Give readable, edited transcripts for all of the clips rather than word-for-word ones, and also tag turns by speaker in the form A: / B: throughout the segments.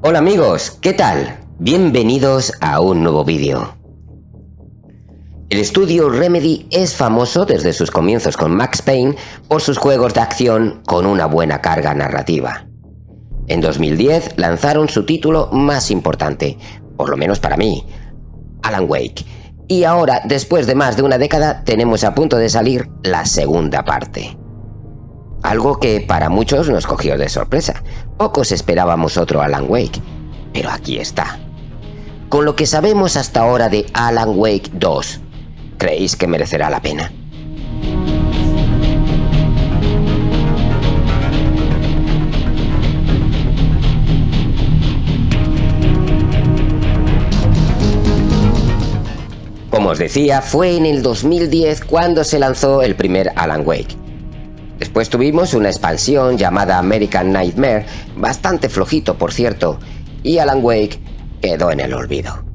A: Hola amigos, ¿qué tal? Bienvenidos a un nuevo vídeo. El estudio Remedy es famoso desde sus comienzos con Max Payne por sus juegos de acción con una buena carga narrativa. En 2010 lanzaron su título más importante, por lo menos para mí, Alan Wake, y ahora, después de más de una década, tenemos a punto de salir la segunda parte. Algo que para muchos nos cogió de sorpresa. Pocos esperábamos otro Alan Wake, pero aquí está. Con lo que sabemos hasta ahora de Alan Wake 2, ¿creéis que merecerá la pena? Como os decía, fue en el 2010 cuando se lanzó el primer Alan Wake. Después tuvimos una expansión llamada American Nightmare, bastante flojito por cierto, y Alan Wake quedó en el olvido.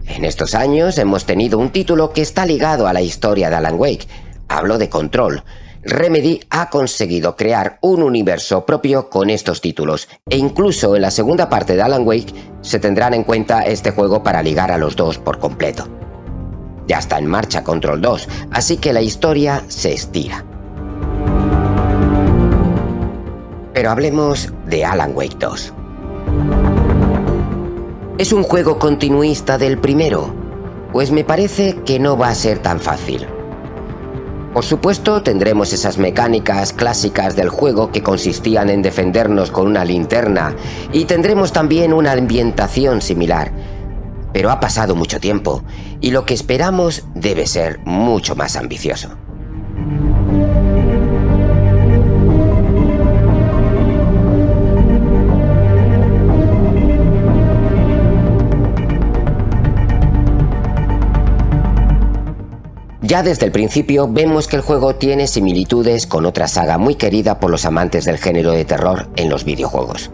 A: En estos años hemos tenido un título que está ligado a la historia de Alan Wake. Hablo de Control. Remedy ha conseguido crear un universo propio con estos títulos, e incluso en la segunda parte de Alan Wake se tendrán en cuenta este juego para ligar a los dos por completo. Ya está en marcha Control 2, así que la historia se estira. Pero hablemos de Alan Wake 2. ¿Es un juego continuista del primero? Pues me parece que no va a ser tan fácil. Por supuesto, tendremos esas mecánicas clásicas del juego que consistían en defendernos con una linterna, y tendremos también una ambientación similar. Pero ha pasado mucho tiempo, y lo que esperamos debe ser mucho más ambicioso. Ya desde el principio vemos que el juego tiene similitudes con otra saga muy querida por los amantes del género de terror en los videojuegos.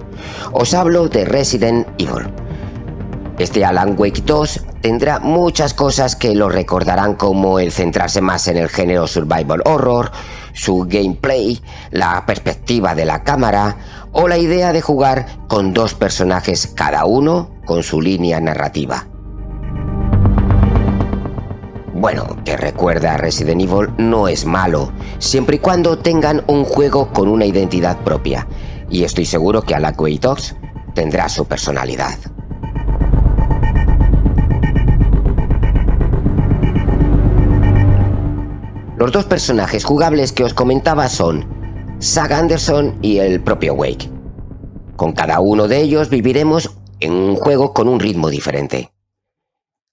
A: Os hablo de Resident Evil. Este Alan Wake 2 tendrá muchas cosas que lo recordarán, como el centrarse más en el género survival horror, su gameplay, la perspectiva de la cámara o la idea de jugar con dos personajes cada uno con su línea narrativa. Bueno, que recuerda a Resident Evil no es malo, siempre y cuando tengan un juego con una identidad propia, y estoy seguro que Alan Wake 2 tendrá su personalidad. Los dos personajes jugables que os comentaba son Saga Anderson y el propio Wake. Con cada uno de ellos viviremos en un juego con un ritmo diferente.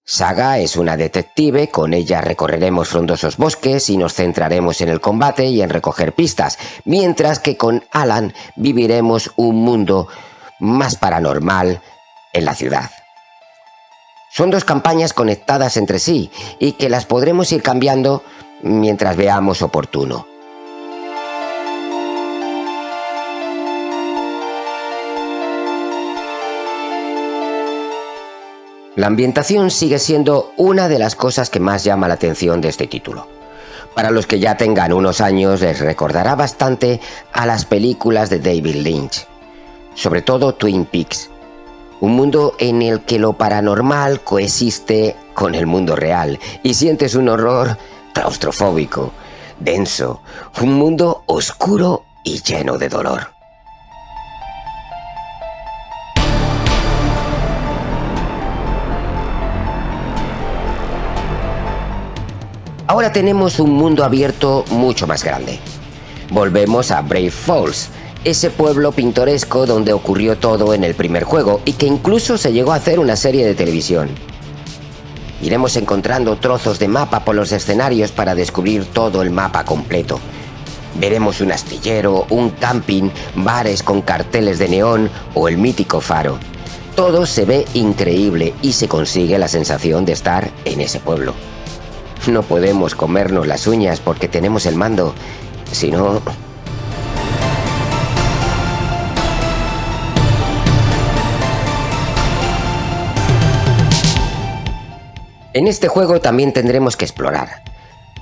A: Saga es una detective, con ella recorreremos frondosos bosques y nos centraremos en el combate y en recoger pistas, mientras que con Alan viviremos un mundo más paranormal en la ciudad. Son dos campañas conectadas entre sí y que las podremos ir cambiando mientras veamos oportuno. La ambientación sigue siendo una de las cosas que más llama la atención de este título. Para los que ya tengan unos años les recordará bastante a las películas de David Lynch, sobre todo Twin Peaks, un mundo en el que lo paranormal coexiste con el mundo real y sientes un horror claustrofóbico, denso, un mundo oscuro y lleno de dolor. Ahora tenemos un mundo abierto mucho más grande. Volvemos a Brave Falls, ese pueblo pintoresco donde ocurrió todo en el primer juego y que incluso se llegó a hacer una serie de televisión. Iremos encontrando trozos de mapa por los escenarios para descubrir todo el mapa completo. Veremos un astillero, un camping, bares con carteles de neón o el mítico faro. Todo se ve increíble y se consigue la sensación de estar en ese pueblo. No podemos comernos las uñas porque tenemos el mando, si no... En este juego también tendremos que explorar,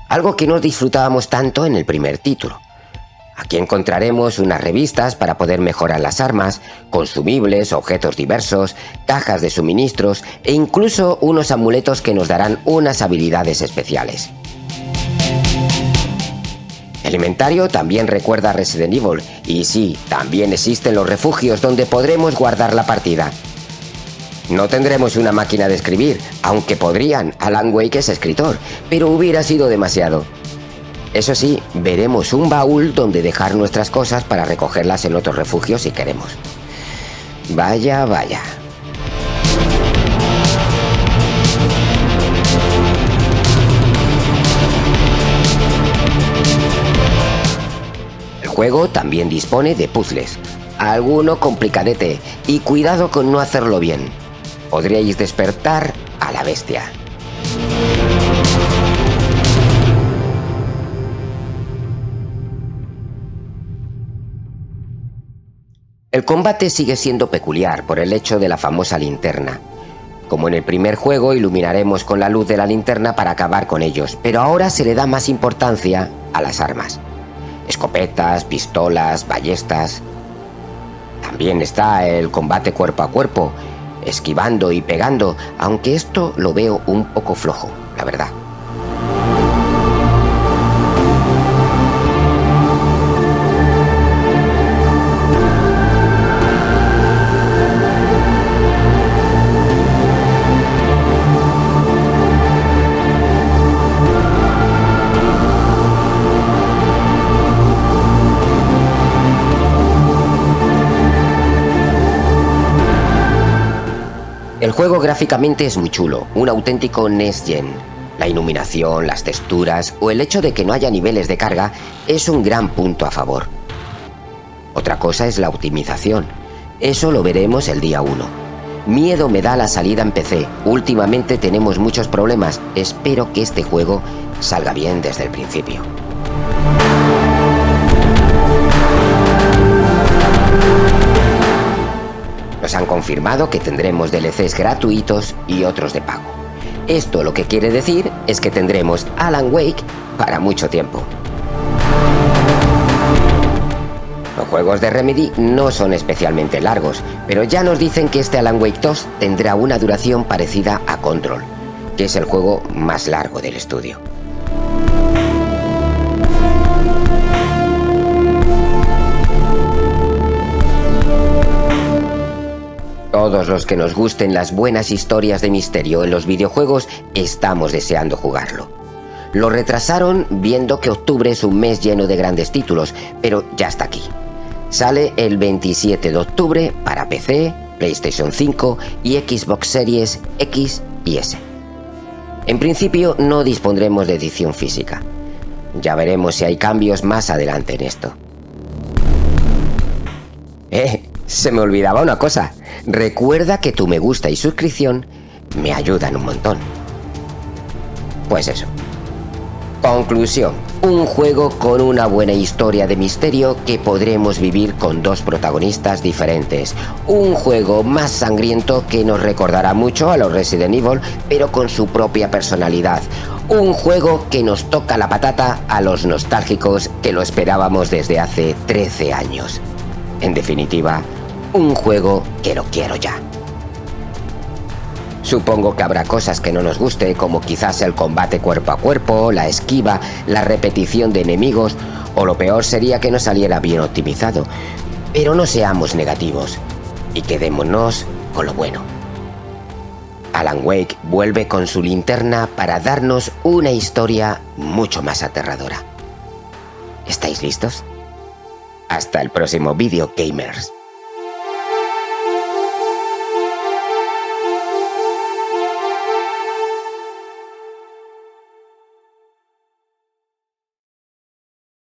A: algo que no disfrutábamos tanto en el primer título. Aquí encontraremos unas revistas para poder mejorar las armas, consumibles, objetos diversos, cajas de suministros e incluso unos amuletos que nos darán unas habilidades especiales. El inventario también recuerda a Resident Evil y sí, también existen los refugios donde podremos guardar la partida. No tendremos una máquina de escribir, aunque podrían, Alan Wake es escritor, pero hubiera sido demasiado. Eso sí, veremos un baúl donde dejar nuestras cosas para recogerlas en otro refugio si queremos. Vaya, vaya. El juego también dispone de puzzles, alguno complicadete, y cuidado con no hacerlo bien. Podríais despertar a la bestia. El combate sigue siendo peculiar por el hecho de la famosa linterna. Como en el primer juego, iluminaremos con la luz de la linterna para acabar con ellos, pero ahora se le da más importancia a las armas. Escopetas, pistolas, ballestas. También está el combate cuerpo a cuerpo, esquivando y pegando, aunque esto lo veo un poco flojo, la verdad. El juego gráficamente es muy chulo, un auténtico Next Gen. La iluminación, las texturas o el hecho de que no haya niveles de carga es un gran punto a favor. Otra cosa es la optimización. Eso lo veremos el día 1. Miedo me da la salida en PC. Últimamente tenemos muchos problemas. Espero que este juego salga bien desde el principio. Nos han confirmado que tendremos DLCs gratuitos y otros de pago. Esto lo que quiere decir es que tendremos Alan Wake para mucho tiempo. Los juegos de Remedy no son especialmente largos, pero ya nos dicen que este Alan Wake 2 tendrá una duración parecida a Control, que es el juego más largo del estudio. Todos los que nos gusten las buenas historias de misterio en los videojuegos estamos deseando jugarlo. Lo retrasaron viendo que octubre es un mes lleno de grandes títulos, pero ya está aquí. Sale el 27 de octubre para PC, PlayStation 5 y Xbox Series X y S. En principio no dispondremos de edición física. Ya veremos si hay cambios más adelante en esto. Se me olvidaba una cosa. Recuerda que tu me gusta y suscripción me ayudan un montón. Pues eso. Conclusión. Un juego con una buena historia de misterio que podremos vivir con dos protagonistas diferentes. Un juego más sangriento que nos recordará mucho a los Resident Evil, pero con su propia personalidad. Un juego que nos toca la patata a los nostálgicos que lo esperábamos desde hace 13 años. En definitiva, un juego que lo quiero ya. Supongo que habrá cosas que no nos guste, como quizás el combate cuerpo a cuerpo, la esquiva, la repetición de enemigos, o lo peor sería que no saliera bien optimizado. Pero no seamos negativos y quedémonos con lo bueno. Alan Wake vuelve con su linterna para darnos una historia mucho más aterradora. ¿Estáis listos? Hasta el próximo vídeo, gamers.